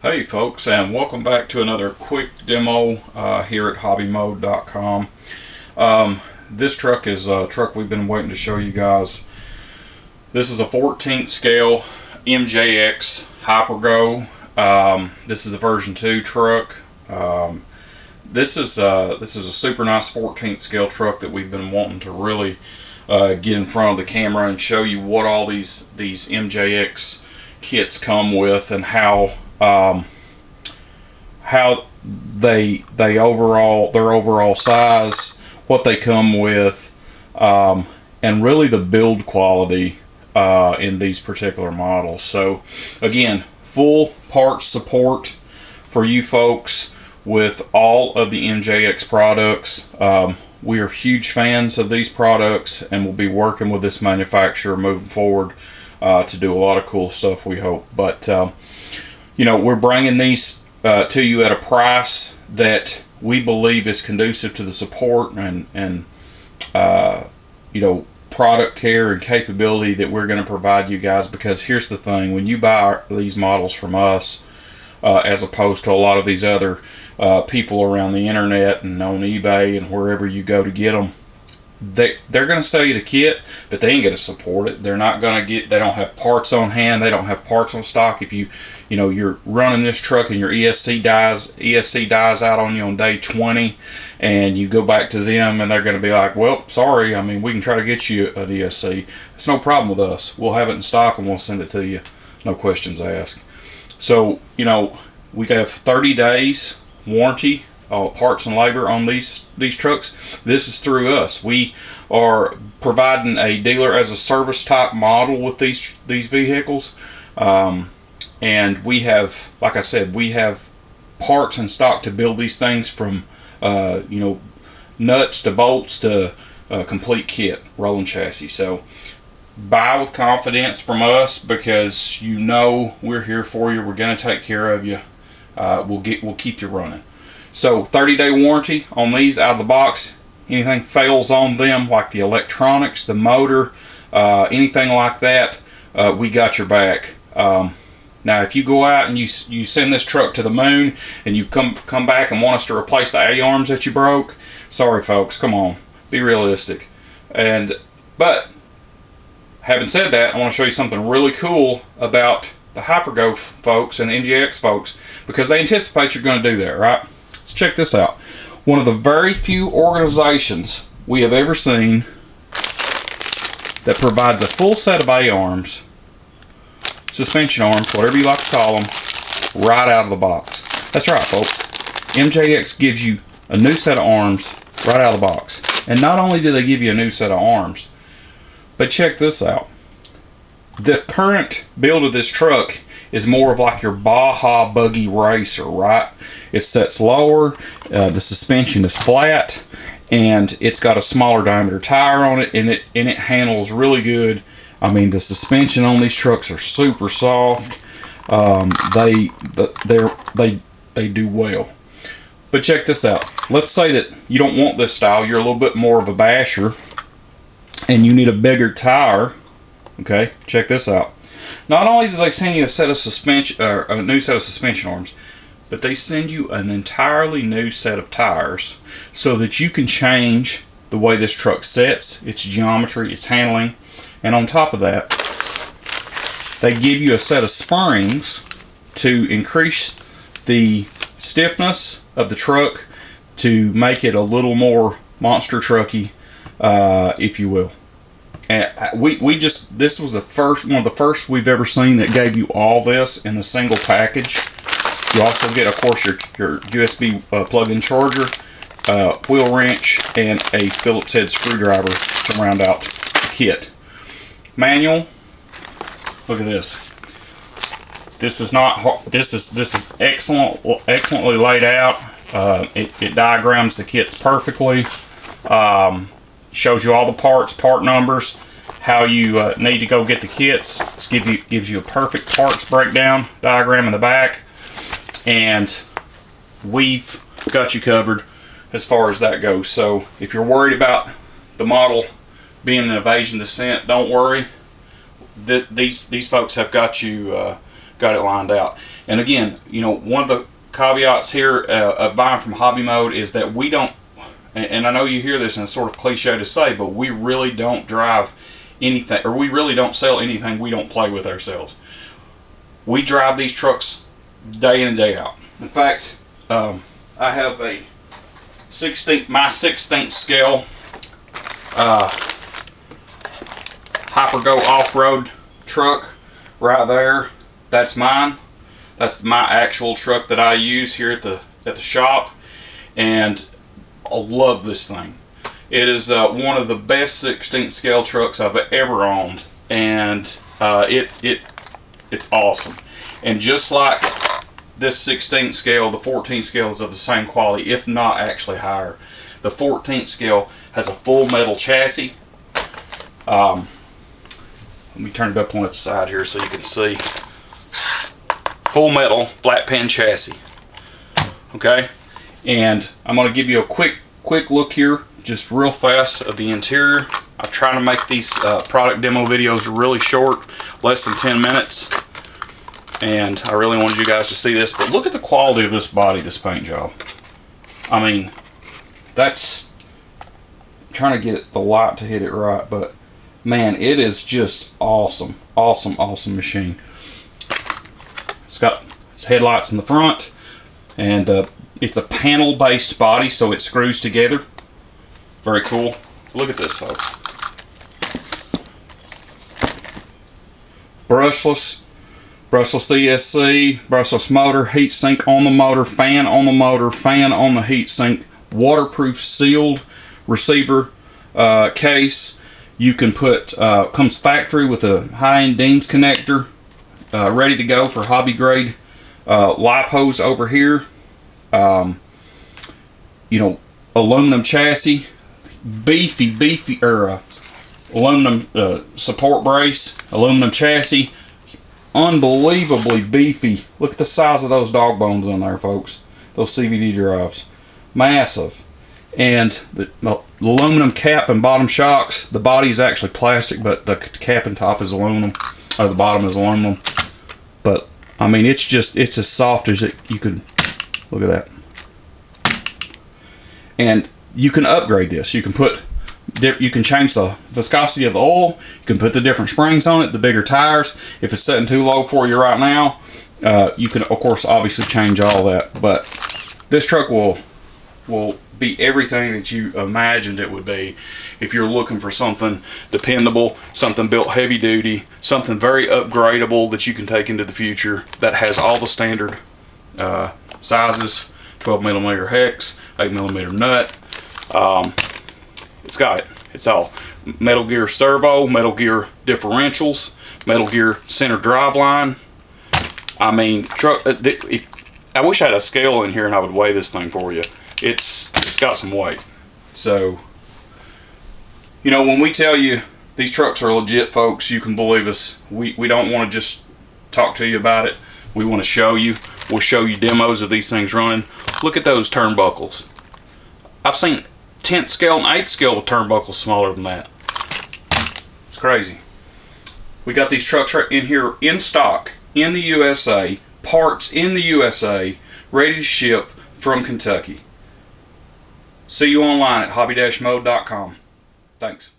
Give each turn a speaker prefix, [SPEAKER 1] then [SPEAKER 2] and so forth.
[SPEAKER 1] Hey folks, and welcome back to another quick demo here at hobbymode.com. This truck is a truck we've been waiting to show you guys. This is a 14th scale MJX Hypergo. This is a version 2 truck. This is a super nice 14th scale truck that we've been wanting to really get in front of the camera and show you what all these MJX kits come with and how their overall size, what they come with, and really the build quality in these particular models. So again, full parts support for you folks with all of the MJX products. We are huge fans of these products and we'll be working with this manufacturer moving forward to do a lot of cool stuff, we hope. But we're bringing these to you at a price that we believe is conducive to the support and product care and capability that we're going to provide you guys. Because here's the thing: when you buy these models from us, as opposed to a lot of these other people around the internet and on eBay and wherever you go to get them, they're going to sell you the kit, but they ain't going to support it. They're not going to get. They don't have parts on hand. They don't have parts on stock. If you're running this truck and your ESC dies out on you on day 20, and you go back to them and they're going to be like, well, sorry, I mean, we can try to get you an ESC. It's no problem with us. We'll have it in stock and we'll send it to you. No questions asked. So, we have 30 days warranty, parts and labor on these trucks. This is through us. We are providing a dealer as a service type model with these vehicles. And we have, like I said, we have parts in stock to build these things from, nuts to bolts to complete kit, rolling chassis. So buy with confidence from us, because we're here for you. We're going to take care of you. We'll keep you running. So 30-day warranty on these out of the box. Anything fails on them, like the electronics, the motor, anything like that, we got your back. Now, if you go out and you send this truck to the moon and you come back and want us to replace the A-arms that you broke, sorry folks, come on, be realistic. But having said that, I want to show you something really cool about the Hypergo folks and the MJX folks, because they anticipate you're going to do that, right? Let's check this out. One of the very few organizations we have ever seen that provides a full set of A-arms, suspension arms, whatever you like to call them, right out of the box. That's right, folks. MJX gives you a new set of arms right out of the box. And not only do they give you a new set of arms, but check this out. The current build of this truck is more of like your Baja buggy racer, right? It sets lower, the suspension is flat, and it's got a smaller diameter tire on it, and it handles really good. I mean, the suspension on these trucks are super soft. They do well. But check this out. Let's say that you don't want this style. You're a little bit more of a basher, and you need a bigger tire. Okay, check this out. Not only do they send you a new set of suspension arms, but they send you an entirely new set of tires so that you can change the way this truck sets, its geometry, its handling. And on top of that, they give you a set of springs to increase the stiffness of the truck, to make it a little more monster trucky, if you will. And this was one of the first we've ever seen that gave you all this in a single package. You also get, of course, your USB plug-in charger, wheel wrench, and a Phillips head screwdriver to round out the kit. Manual. Look at this. This is excellently laid out. It diagrams the kits perfectly. Shows you all the parts, part numbers, how you need to go get the kits. Gives you a perfect parts breakdown diagram in the back, and we've got you covered as far as that goes. So if you're worried about the model being an evasion descent, don't worry. These folks have got you got it lined out. And again, you know, one of the caveats here of buying from Hobby Mode is that we don't, and I know you hear this and it's sort of cliche to say, but we really don't drive anything, or we really don't sell anything we don't play with ourselves. We drive these trucks day in and day out. In fact, I have a my 16th scale Hyper-Go off-road truck right there. That's mine. That's my actual truck that I use here at the shop, and I love this thing. It is one of the best 16th scale trucks I've ever owned, and it's awesome. And just like this 16th scale, the 14th scale is of the same quality, if not actually higher. The 14th scale has a full metal chassis. Let me turn it up on its side here so you can see. Full metal black pen chassis. Okay, and I'm going to give you a quick look here, just real fast, of the interior. I'm trying to make these product demo videos really short, less than 10 minutes, and I really wanted you guys to see this. But look at the quality of this body, this paint job. I mean, that's, I'm trying to get the light to hit it right, but man, it is just awesome, awesome machine. It's got headlights in the front, and it's a panel based body, so it screws together. Very cool. Look at this, folks. Brushless ESC, brushless motor, heat sink on the motor, fan on the heat sink, waterproof sealed receiver case. You can put, comes factory with a high-end Dean's connector, ready to go for hobby grade lipos over here. You know, aluminum chassis, beefy aluminum support brace, aluminum chassis, unbelievably beefy. Look at the size of those dog bones on there, folks. Those CVD drives, massive. And the aluminum cap and bottom shocks. The body is actually plastic, but the cap and top is aluminum, or the bottom is aluminum. But I mean, it's as soft as you could. Look at that. And you can upgrade this. You can change the viscosity of the oil. You can put the different springs on it, the bigger tires. If it's setting too low for you right now, you can, of course, obviously change all that. But this truck will be everything that you imagined it would be if you're looking for something dependable, something built heavy duty, something very upgradable that you can take into the future, that has all the standard sizes, 12mm hex, 8mm nut. It's got it. It's all Metal Gear servo, Metal Gear differentials, Metal Gear center drive line. I mean, I wish I had a scale in here and I would weigh this thing for you. It's got some weight. So, you know, when we tell you these trucks are legit, folks, you can believe us. We don't want to just talk to you about it. We want to show you. We'll show you demos of these things running. Look at those turnbuckles. I've seen 10th scale and 8th scale with turnbuckles smaller than that. It's crazy. We got these trucks right in here in stock in the USA, parts in the USA, ready to ship from Kentucky. See you online at hobby-mode.com. Thanks.